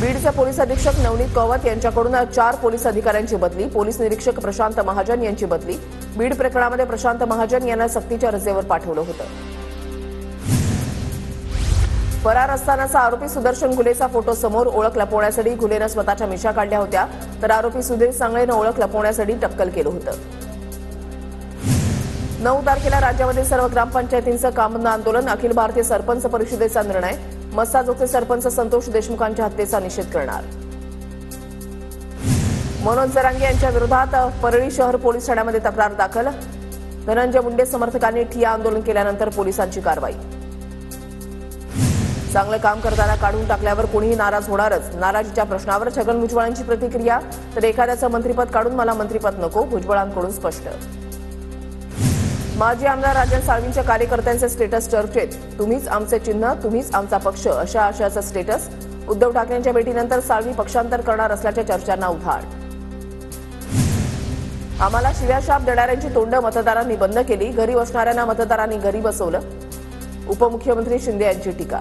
बीडचे पोलीस अधीक्षक नवनीत कौवत यांच्याकडून 4 पोलीस अधिकाऱ्यांची बदली. पोलीस निरीक्षक प्रशांत महाजन यांची बदली. बीड प्रकरणामध्ये प्रशांत महाजन यांना सक्तीच्या रजेवर पाठवलं होतं. फरार असतानाचा आरोपी सुदर्शन घुलेचा फोटो समोर. ओळख लपवण्यासाठी घुलेनं स्वतःच्या मिशा काढल्या होत्या, तर आरोपी सुधीर सांगळेनं ओळख लपवण्यासाठी टक्कल केलं होतं. 9 तारखेला राज्यामध्ये सर्व ग्रामपंचायतींचं काम बंद आंदोलन. अखिल भारतीय सरपंच परिषदेचा निर्णय. मस्साजोगचे सरपंच संतोष देशमुखांच्या हत्येचा निषेध करणार. मनोज जरांगे यांच्या विरोधात परळी शहर पोलीस ठाण्यामध्ये तक्रार दाखल. धनंजय मुंडे समर्थकांनी ठिय्या आंदोलन केल्यानंतर पोलिसांची कारवाई. चांगलं काम करताना काढून टाकल्यावर कोणीही नाराज होणारच. नाराजीच्या प्रश्नावर छगन भुजबळांची प्रतिक्रिया. तर एखाद्याचं मंत्रिपद काढून मला मंत्रिपद नको, भुजबळांकडून स्पष्ट. माजी आमदार राजन साळवींच्या कार्यकर्त्यांचे स्टेटस चर्चेत. तुम्हीच आमचे चिन्ह, तुम्हीच आमचा पक्ष, अशा आशयाचं स्टेटस. उद्धव ठाकरेंच्या भेटीनंतर साळवी पक्षांतर करणार असल्याच्या चर्चांना उधाण. आम्हाला शिव्याशाप देणाऱ्यांची तोंड मतदारांनी बंद केली. घरी बसणाऱ्यांना मतदारांनी घरी बसवलं. उपमुख्यमंत्री शिंदे यांची टीका.